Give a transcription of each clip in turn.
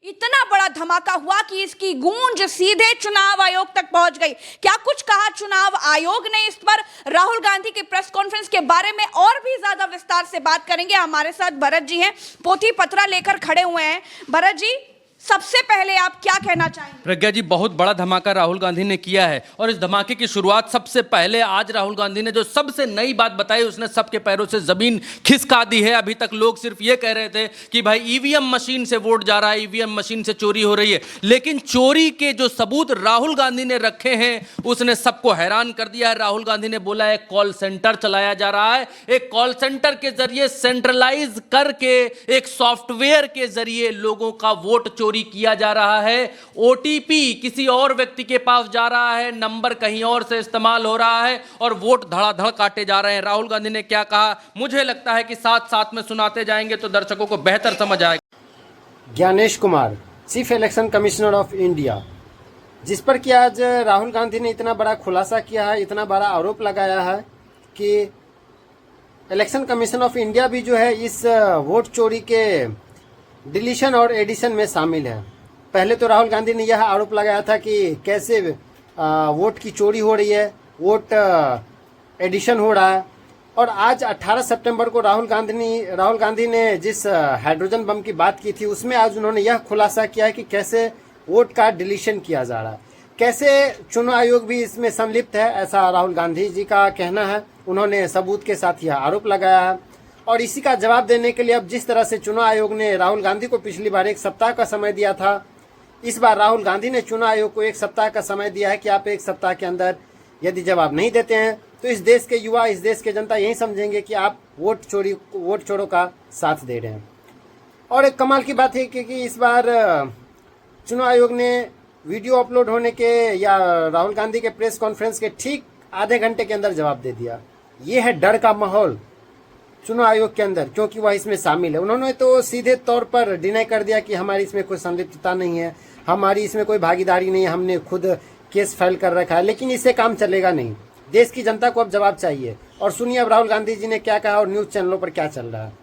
इतना बड़ा धमाका हुआ कि इसकी गूंज सीधे चुनाव आयोग तक पहुंच गई। क्या कुछ कहा चुनाव आयोग ने इस पर? राहुल गांधी की प्रेस कॉन्फ्रेंस के बारे में और भी ज्यादा विस्तार से बात करेंगे। हमारे साथ भरत जी हैं, पोथी पत्रा लेकर खड़े हुए हैं। भरत जी, सबसे पहले आप क्या कहना चाहेंगे? प्रज्ञा जी, बहुत बड़ा धमाका राहुल गांधी ने किया है और इस धमाके की शुरुआत सबसे पहले आज राहुल गांधी ने जो सबसे नई बात बताई, उसने सबके पैरों से जमीन खिसका दी है। अभी तक लोग सिर्फ ये कह रहे थे कि भाई ईवीएम मशीन से वोट जा रहा है, ईवीएम मशीन से चोरी हो रही है, लेकिन चोरी के जो सबूत राहुल गांधी ने रखे हैं उसने सबको हैरान कर दिया है। राहुल गांधी ने बोला है कॉल सेंटर चलाया जा रहा है, एक कॉल सेंटर के जरिए सेंट्रलाइज करके एक सॉफ्टवेयर के जरिए लोगों का वोट चोरी किया जा रहा है। ओटीपी किसी और व्यक्ति के पास जा रहा है, नंबर कहीं और से इस्तेमाल हो रहा है और वोट धड़ाधड़ काटे जा रहे हैं। राहुल गांधी ने क्या कहा, मुझे लगता है कि साथ साथ में सुनाते जाएंगे तो दर्शकों को बेहतर समझ आएगा। Gyanesh Kumar, chief election commissioner of India, जिस पर कि आज राहुल गांधी ने इतना बड़ा खुलासा किया है, इतना बड़ा आरोप लगाया है कि इलेक्शन कमीशन ऑफ इंडिया भी जो है इस वोट चोरी के डिलीशन और एडिशन में शामिल है। पहले तो राहुल गांधी ने यह आरोप लगाया था कि कैसे वोट की चोरी हो रही है, वोट एडिशन हो रहा है, और आज 18 सितंबर को राहुल गांधी ने जिस हाइड्रोजन बम की बात की थी उसमें आज उन्होंने यह खुलासा किया है कि कैसे वोट का डिलीशन किया जा रहा है, कैसे चुनाव आयोग भी इसमें संलिप्त है, ऐसा राहुल गांधी जी का कहना है। उन्होंने सबूत के साथ यह आरोप लगाया है और इसी का जवाब देने के लिए अब जिस तरह से चुनाव आयोग ने राहुल गांधी को पिछली बार 1 सप्ताह का समय दिया था, इस बार राहुल गांधी ने चुनाव आयोग को 1 सप्ताह का समय दिया है कि आप 1 सप्ताह के अंदर यदि जवाब नहीं देते हैं तो इस देश के युवा, इस देश के जनता यही समझेंगे कि आप वोट चोरों का साथ दे रहे हैं। और एक कमाल की बात है कि इस बार चुनाव आयोग ने वीडियो अपलोड होने के या राहुल गांधी के प्रेस कॉन्फ्रेंस के ठीक आधे घंटे के अंदर जवाब दे दिया। ये है डर का माहौल चुनाव आयोग के अंदर, क्योंकि वह इसमें शामिल है। उन्होंने तो सीधे तौर पर डिनाई कर दिया कि हमारी इसमें कोई संलिप्तता नहीं है, हमारी इसमें कोई भागीदारी नहीं है, हमने खुद केस फाइल कर रखा है। लेकिन इससे काम चलेगा नहीं, देश की जनता को अब जवाब चाहिए। और सुनिए अब राहुल गांधी जी ने क्या कहा और न्यूज चैनलों पर क्या चल रहा है।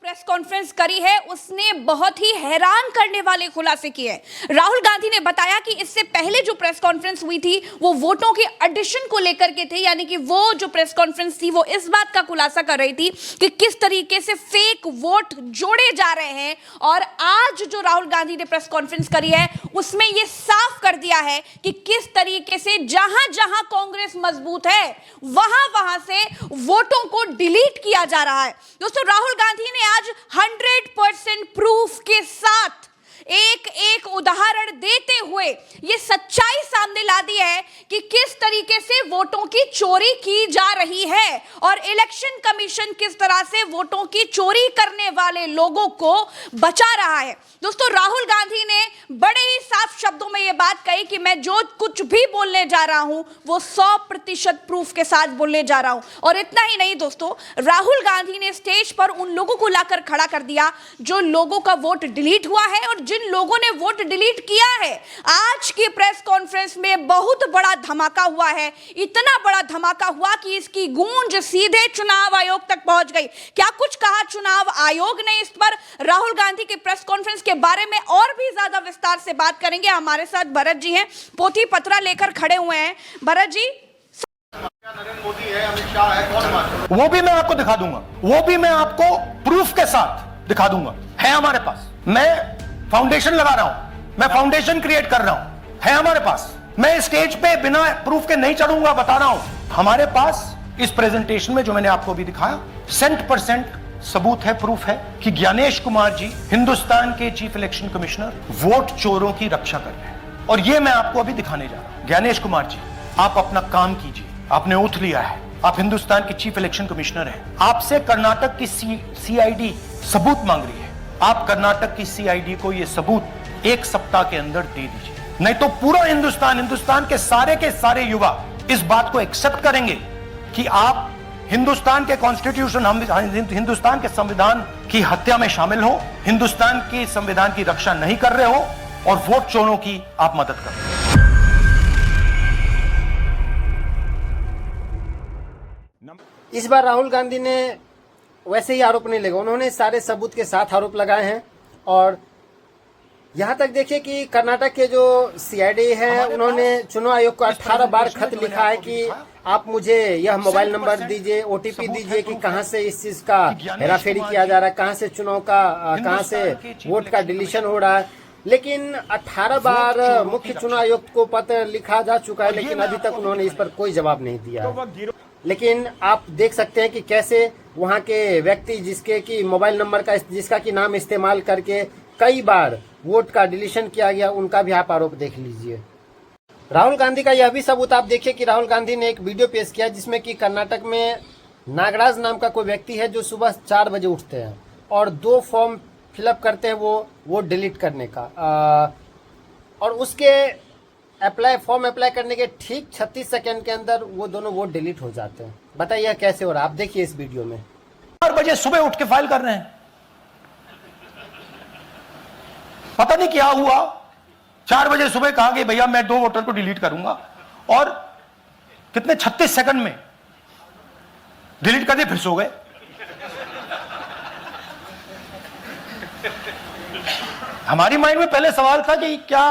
प्रेस कॉन्फ्रेंस करी है, उसने बहुत ही हैरान करने वाले खुलासे किए। राहुल गांधी ने बताया कि इससे पहले जो प्रेस कॉन्फ्रेंस हुई थी वो वोटों के एडिशन को लेकर के थे, यानी कि वो जो प्रेस कॉन्फ्रेंस थी वो इस बात का खुलासा कर रही थी कि किस तरीके से फेक वोट जोड़े जा रहे हैं। और आज जो राहुल गांधी ने प्रेस कॉन्फ्रेंस करी है उसमें ये साफ कर दिया है कि किस तरीके से जहां जहां कांग्रेस मजबूत है वहां वहां से वोटों को डिलीट किया जा रहा है। दोस्तों, राहुल गांधी ने आज 100% प्रूफ के साथ एक उदाहरण देते हुए यह सच्चाई सामने ला दी है कि किस तरीके से वोटों की चोरी की जा रही है और इलेक्शन कमीशन किस तरह से वोटों की चोरी करने वाले लोगों को बचा रहा है। दोस्तों, राहुल गांधी ने बड़े ही साफ शब्दों में यह बात कही कि मैं जो कुछ भी बोलने जा रहा हूं वो 100% प्रूफ के साथ बोलने जा रहा हूं। और इतना ही नहीं दोस्तों, राहुल गांधी ने स्टेज पर उन लोगों को लाकर खड़ा कर दिया जो लोगों का वोट डिलीट हुआ है और जिन लोगों ने वोट डिलीट किया है। आज की प्रेस कॉन्फ्रेंस में बहुत बड़ा धमाका हुआ है, इतना बड़ा धमाका हुआ कि इसकी गूंज सीधे चुनाव आयोग तक पहुंच गई। क्या कुछ कहा चुनाव आयोग ने इस पर? राहुल गांधी की प्रेस कॉन्फ्रेंस के बारे में और भी ज्यादा विस्तार से बात करेंगे। हमारे साथ भरत जी हैं, पोथी पत्रा लेकर खड़े हुए हैं। भरत जी, नरेंद्र मोदी है, अमित शाह है, कौन है? वो भी मैं आपको दिखा दूंगा, वो भी मैं आपको प्रूफ के साथ दिखा दूंगा। है हमारे पास, मैं फाउंडेशन लगा रहा हूं, मैं फाउंडेशन क्रिएट कर रहा हूं, है हमारे पास। मैं स्टेज पे बिना प्रूफ के नहीं चढ़ूंगा, बता रहा हूं। हमारे पास इस प्रेजेंटेशन में जो मैंने आपको अभी दिखाया 100% सबूत है, प्रूफ है कि ज्ञानेश कुमार जी हिंदुस्तान के चीफ इलेक्शन कमिश्नर वोट चोरों की रक्षा कर रहे हैं। और ये मैं आपको अभी दिखाने जा रहा हूं। ज्ञानेश कुमार जी, आप अपना काम कीजिए, आपने ओथ लिया है, आप हिंदुस्तान के चीफ इलेक्शन कमिश्नर हैं। आपसे कर्नाटक की सीआईडी सबूत मांग रही है। आप कर्नाटक की सीआईडी को यह सबूत 1 सप्ताह के अंदर दे दीजिए, नहीं तो पूरा हिंदुस्तान के सारे युवा इस बात को एक्सेप्ट करेंगे कि आप हिंदुस्तान के कॉन्स्टिट्यूशन, हिंदुस्तान के संविधान की हत्या में शामिल हो, हिंदुस्तान के संविधान की रक्षा नहीं कर रहे हो और वोट चोरों की आप मदद कर रहे हो। इस बार राहुल गांधी ने वैसे ही आरोप नहीं लगा, उन्होंने सारे सबूत के साथ आरोप लगाए हैं और यहाँ तक देखिए कि कर्नाटक के जो सीआईडी है उन्होंने चुनाव आयोग को 18 बार खत लिखा है कि आप मुझे यह मोबाइल नंबर दीजिए, ओटीपी दीजिए कि कहां से इस चीज का हेराफेरी किया जा रहा है, कहां से चुनाव का कहां से वोट का डिलीशन हो रहा है। लेकिन 18 बार मुख्य चुनाव आयुक्त को पत्र लिखा जा चुका है, लेकिन अभी तक उन्होंने इस पर कोई जवाब नहीं दिया है। लेकिन आप देख सकते हैं कि कैसे वहां के व्यक्ति जिसके की मोबाइल नंबर का जिसका की नाम इस्तेमाल करके कई बार वोट का डिलीशन किया गया, उनका भी आप आरोप देख लीजिए। राहुल गांधी का यह भी सबूत आप देखिए कि राहुल गांधी ने एक वीडियो पेश किया जिसमें कि कर्नाटक में नागराज नाम का कोई व्यक्ति है जो सुबह 4 बजे उठते हैं और 2 फॉर्म फिलअप करते हैं वो डिलीट करने का, और उसके फॉर्म अप्लाई करने के ठीक 36 सेकंड के अंदर वो दोनों वोट डिलीट हो जाते हैं। बताइए कैसे हो रहा है, आप देखिए इस वीडियो में। 4 बजे सुबह उठ के फाइल कर रहे हैं, पता नहीं क्या हुआ। 4 बजे सुबह कहा कि भैया मैं 2 वोटर को डिलीट करूंगा, और कितने 36 सेकंड में डिलीट कर दिए, फिर सो गए। हमारी माइंड में पहले सवाल था कि क्या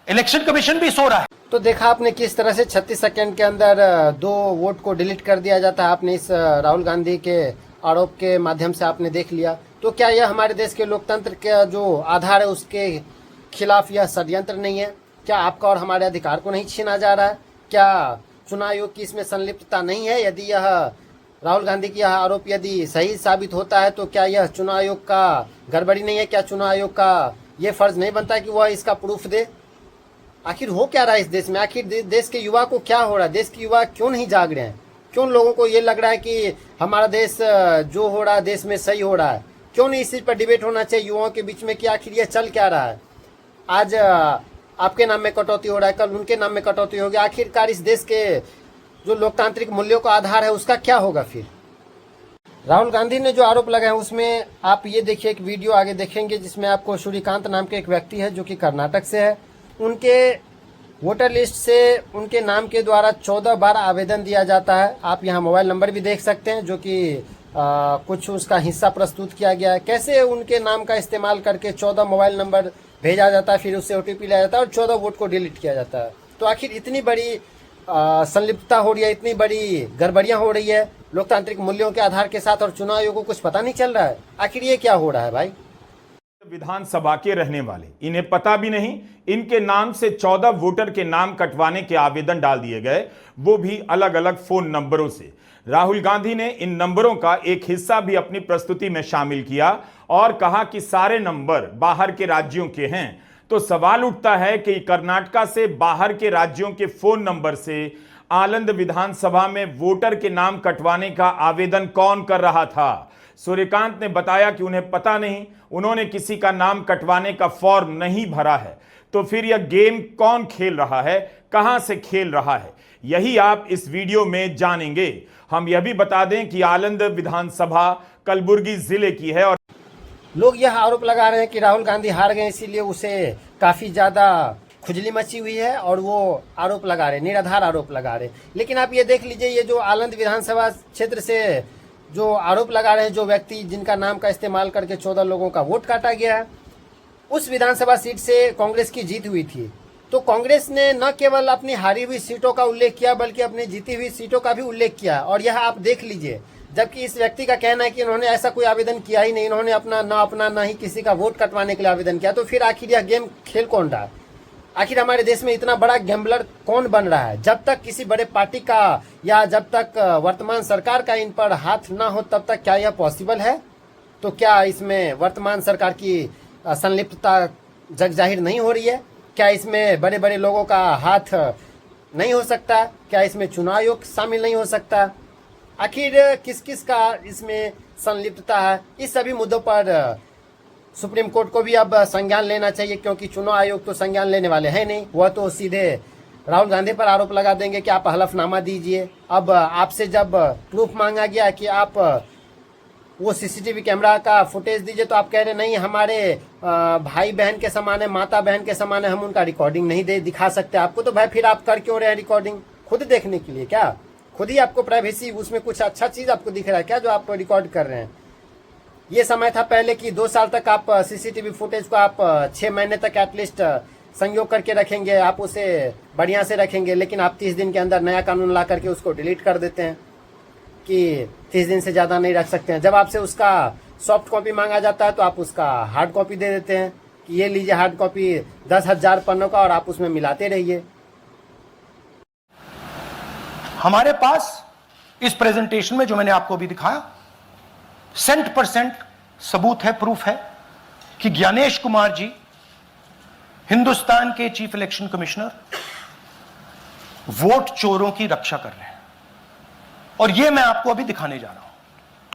इलेक्शन कमीशन भी सो रहा है। तो देखा आपने किस तरह से 36 सेकंड के अंदर 2 वोट को डिलीट कर दिया जाता है। आपने इस राहुल गांधी के आरोप के माध्यम से आपने देख लिया। तो क्या यह हमारे देश के लोकतंत्र का जो आधार है उसके खिलाफ यह षड्यंत्र नहीं है? क्या आपका और हमारे अधिकार को नहीं छीना जा रहा है? क्या चुनाव आयोग की इसमें संलिप्तता नहीं है? यदि यह राहुल गांधी की यह आरोप यदि सही साबित होता है तो क्या यह चुनाव आयोग का गड़बड़ी नहीं है? क्या चुनाव आयोग का यह फर्ज नहीं बनता है कि वह इसका प्रूफ दे? आखिर हो क्या रहा है इस देश में? आखिर देश के युवा को क्या हो रहा है? देश के युवा क्यों नहीं जाग रहे हैं? क्यों लोगों को ये लग रहा है कि हमारा देश जो हो रहा है देश में सही हो रहा है? क्यों नहीं इस चीज पर डिबेट होना चाहिए युवाओं के बीच में कि आखिर ये चल क्या रहा है? आज आपके नाम में कटौती हो रहा है, कल उनके नाम में कटौती होगी। आखिरकार इस देश के जो लोकतांत्रिक मूल्यों का आधार है उसका क्या होगा फिर? राहुल गांधी ने जो आरोप लगाए उसमें आप ये देखिए, एक वीडियो आगे देखेंगे जिसमें आपको सूर्यकांत नाम के एक व्यक्ति है जो कि कर्नाटक से है। उनके वोटर लिस्ट से उनके नाम के द्वारा 14 बार आवेदन दिया जाता है। आप यहाँ मोबाइल नंबर भी देख सकते हैं जो कि कुछ उसका हिस्सा प्रस्तुत किया गया है। कैसे उनके नाम का इस्तेमाल करके 14 मोबाइल नंबर भेजा जाता है, फिर उससे ओटीपी लिया जाता है और 14 वोट को डिलीट किया जाता है। तो आखिर इतनी बड़ी संलिप्तता हो रही है, इतनी बड़ी गड़बड़ियां हो रही है लोकतांत्रिक मूल्यों के आधार के साथ, और चुनाव आयोग को कुछ पता नहीं चल रहा है। आखिर ये क्या हो रहा है भाई? विधानसभा के रहने वाले, इन्हें पता भी नहीं, इनके नाम से 14 वोटर के नाम कटवाने के आवेदन डाल दिए गए, वो भी अलग अलग फोन नंबरों से। राहुल गांधी ने इन नंबरों का एक हिस्सा भी अपनी प्रस्तुति में शामिल किया और कहा कि सारे नंबर बाहर के राज्यों के हैं। तो सवाल उठता है कि कर्नाटक से बाहर के राज्यों के फोन नंबर से आनंद विधानसभा में वोटर के नाम कटवाने का आवेदन कौन कर रहा था? सूर्यकांत ने बताया कि उन्हें पता नहीं, उन्होंने किसी का नाम कटवाने का फॉर्म नहीं भरा है। तो फिर यह गेम कौन खेल रहा है, कहां से खेल रहा है, यही आप इस वीडियो में जानेंगे। हम यह भी बता दें कि आनंद विधानसभा कलबुर्गी जिले की है और लोग यह आरोप लगा रहे हैं कि राहुल गांधी हार गए इसीलिए उसे काफी ज्यादा खुजली मची हुई है और वो आरोप लगा रहे, निराधार आरोप लगा रहे। लेकिन आप ये देख लीजिए, ये जो आनंद विधानसभा क्षेत्र से जो आरोप लगा रहे हैं, जो व्यक्ति जिनका नाम का इस्तेमाल करके 14 लोगों का वोट काटा गया है, उस विधानसभा सीट से कांग्रेस की जीत हुई थी। तो कांग्रेस ने न केवल अपनी हारी हुई सीटों का उल्लेख किया बल्कि अपनी जीती हुई सीटों का भी उल्लेख किया, और यह आप देख लीजिए। जबकि इस व्यक्ति का कहना है कि इन्होंने ऐसा कोई आवेदन किया ही नहीं, इन्होंने अपना ना ही किसी का वोट कटवाने के लिए आवेदन किया। तो फिर आखिर यह गेम खेल कौन रहा? आखिर हमारे देश में इतना बड़ा गैम्बलर कौन बन रहा है? जब तक किसी बड़े पार्टी का या जब तक वर्तमान सरकार का इन पर हाथ ना हो तब तक क्या यह पॉसिबल है? तो क्या इसमें वर्तमान सरकार की संलिप्तता जग जाहिर नहीं हो रही है? क्या इसमें बड़े बड़े लोगों का हाथ नहीं हो सकता? क्या इसमें चुनाव आयोग शामिल नहीं हो सकता? आखिर किस किस का इसमें संलिप्तता है? इस सभी मुद्दों पर सुप्रीम कोर्ट को भी अब संज्ञान लेना चाहिए, क्योंकि चुनाव आयोग तो संज्ञान लेने वाले हैं नहीं। वह तो सीधे राहुल गांधी पर आरोप लगा देंगे कि आप हलफनामा दीजिए। अब आपसे जब प्रूफ मांगा गया कि आप वो सीसीटीवी कैमरा का फुटेज दीजिए, तो आप कह रहे नहीं, हमारे भाई बहन के समान है, माता बहन के समान है, हम उनका रिकॉर्डिंग नहीं दिखा सकते आपको। तो भाई फिर आप कर क्यों रहे हैं रिकॉर्डिंग? खुद देखने के लिए क्या? खुद ही आपको प्राइवेसी, उसमें कुछ अच्छा चीज आपको दिख रहा है क्या जो आप रिकॉर्ड कर रहे हैं? ये समय था पहले कि 2 साल तक आप सीसीटीवी फुटेज को आप 6 महीने तक एटलीस्ट संयोग करके रखेंगे, आप उसे बढ़िया से रखेंगे, लेकिन आप 30 दिन के अंदर नया कानून ला करके उसको डिलीट कर देते हैं कि 30 दिन से ज़्यादा नहीं रख सकते हैं। जब आपसे उसका सॉफ्ट कॉपी मांगा जाता है तो आप उसका हार्ड कॉपी दे देते हैं कि ये लीजिए हार्ड कॉपी 10,000 पन्नों का और आप उसमें मिलाते रहिए। हमारे पास इस प्रेजेंटेशन में जो मैंने आपको अभी दिखाया 100% सबूत है, प्रूफ है कि ज्ञानेश कुमार जी हिंदुस्तान के चीफ इलेक्शन कमिश्नर वोट चोरों की रक्षा कर रहे हैं, और यह मैं आपको अभी दिखाने जा रहा हूं।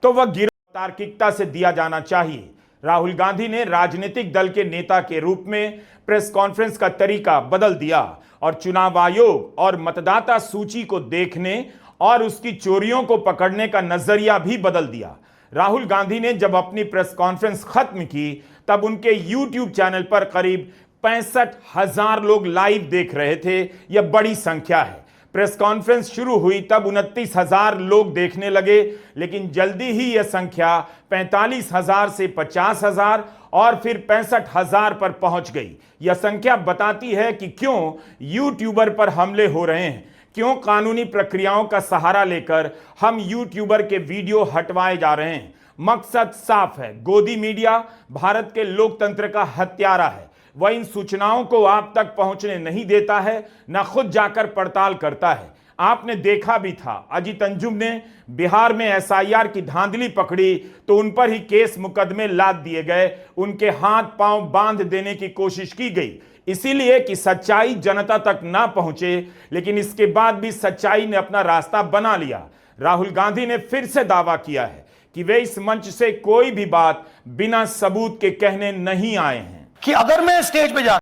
तो वह गिरफ्तार तार्किकता से दिया जाना चाहिए। राहुल गांधी ने राजनीतिक दल के नेता के रूप में प्रेस कॉन्फ्रेंस का तरीका बदल दिया और चुनाव आयोग और मतदाता सूची को देखने और उसकी चोरियों को पकड़ने का नजरिया भी बदल दिया। राहुल गांधी ने जब अपनी प्रेस कॉन्फ्रेंस खत्म की तब उनके YouTube चैनल पर करीब 65,000 लोग लाइव देख रहे थे। यह बड़ी संख्या है। प्रेस कॉन्फ्रेंस शुरू हुई तब 29,000 लोग देखने लगे, लेकिन जल्दी ही यह संख्या 45,000 से 50,000 और फिर 65,000 पर पहुंच गई। यह संख्या बताती है कि क्यों यूट्यूबर पर हमले हो रहे हैं, क्यों कानूनी प्रक्रियाओं का सहारा लेकर हम यूट्यूबर के वीडियो हटवाए जा रहे हैं। मकसद साफ है, गोदी मीडिया भारत के लोकतंत्र का हत्यारा है। वह इन सूचनाओं को आप तक पहुंचने नहीं देता है, न खुद जाकर पड़ताल करता है। आपने देखा भी था, अजीत अंजुम ने बिहार में एसआईआर की धांधली पकड़ी तो उन पर ही केस मुकदमे लाद दिए गए, उनके हाथ पांव बांध देने की कोशिश की गई, इसीलिए कि सच्चाई जनता तक ना पहुंचे। लेकिन इसके बाद भी सच्चाई ने अपना रास्ता बना लिया। राहुल गांधी ने फिर से दावा किया है कि वे इस मंच से कोई भी बात बिना सबूत के कहने नहीं आए हैं। कि अगर मैं स्टेज पे जा,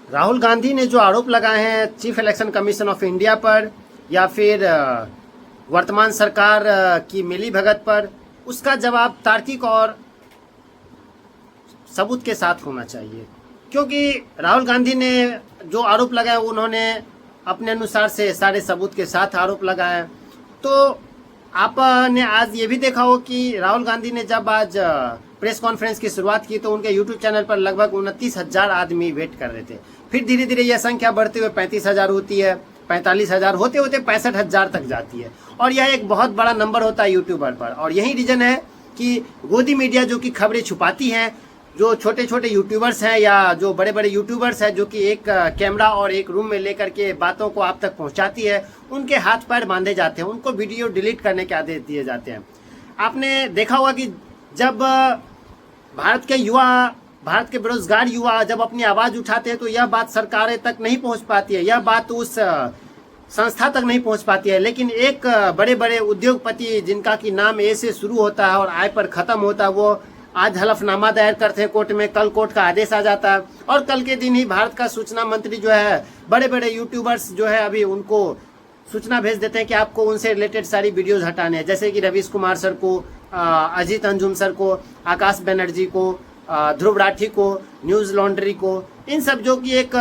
राहुल गांधी ने जो आरोप लगाए हैं chief election commission of India पर या फिर वर्तमान सरकार की मिलीभगत पर, उसका जवाब तार्किक और सबूत के साथ होना चाहिए। क्योंकि राहुल गांधी ने जो आरोप लगाए उन्होंने अपने अनुसार से सारे सबूत के साथ आरोप लगाए। तो आपने आज ये भी देखा हो कि राहुल गांधी ने जब आज प्रेस कॉन्फ्रेंस की शुरुआत की तो उनके यूट्यूब चैनल पर लगभग 29,000 आदमी वेट कर रहे थे। फिर धीरे धीरे यह संख्या बढ़ते हुए 35,000 होती है, 45,000 होते होते 65,000 तक जाती है, और यह एक बहुत बड़ा नंबर होता है यूट्यूबर पर। और यही रीजन है कि गोदी मीडिया जो कि खबरें छुपाती हैं, जो छोटे छोटे यूट्यूबर्स हैं या जो बड़े बड़े यूट्यूबर्स हैं जो कि एक कैमरा और एक रूम में लेकर के बातों को आप तक पहुंचाती है, उनके हाथ पैर बांधे जाते हैं, उनको वीडियो डिलीट करने के आदेश दिए जाते हैं। आपने देखा होगा कि जब भारत के बेरोजगार युवा जब अपनी आवाज उठाते हैं तो यह बात सरकारें तक नहीं पहुंच पाती है, यह बात उस संस्था तक नहीं पहुंच पाती है। लेकिन एक बड़े बड़े उद्योगपति जिनका कि नाम ए से शुरू होता है और आय पर खत्म होता है, वो आज हलफनामा दायर करते हैं कोर्ट में, कल कोर्ट का आदेश आ जाता है और कल के दिन ही भारत का सूचना मंत्री जो है, बड़े बड़े यूट्यूबर्स जो है अभी उनको सूचना भेज देते हैं कि आपको उनसे रिलेटेड सारी वीडियोज हटाने हैं। जैसे कि रवीश कुमार सर को, अजीत अंजुम सर को, आकाश बनर्जी को, ध्रुव राठी को, न्यूज लॉन्ड्री को, इन सब जो कि एक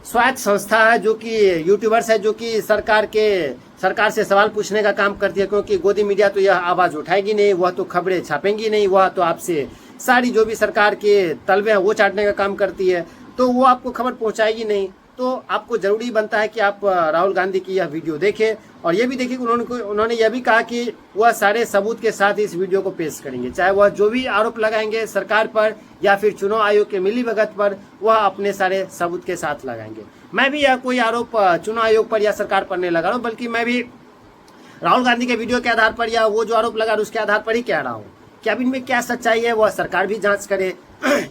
स्वायत्त संस्था है, जो कि यूट्यूबर्स है, जो कि सरकार से सवाल पूछने का काम करती है। क्योंकि गोदी मीडिया तो यह आवाज़ उठाएगी नहीं, वह तो खबरें छापेंगी नहीं, वह तो आपसे सारी जो भी सरकार के तलबे हैं वो चाटने का काम करती है, तो वो आपको खबर पहुंचाएगी नहीं। तो आपको जरूरी बनता है कि आप राहुल गांधी की यह वीडियो देखें और यह भी देखिए कि उन्होंने यह भी कहा कि वह सारे सबूत के साथ इस वीडियो को पेश करेंगे, चाहे वह जो भी आरोप लगाएंगे सरकार पर या फिर चुनाव आयोग के मिलीभगत पर, वह अपने सारे सबूत के साथ लगाएंगे। मैं भी यह कोई आरोप चुनाव आयोग पर या सरकार पर नहीं लगा रहा हूँ, बल्कि मैं भी राहुल गांधी के वीडियो के आधार पर या वो जो आरोप लगा उसके आधार पर ही कह रहा हूँ कि अब इनमें क्या सच्चाई है वह सरकार भी जाँच करे।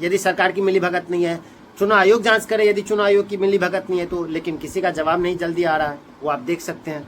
यदि सरकार की मिलीभगत नहीं है, चुनाव आयोग जांच करे, यदि चुनाव आयोग की मिलीभगत नहीं है तो। लेकिन किसी का जवाब नहीं जल्दी आ रहा है, वो आप देख सकते हैं।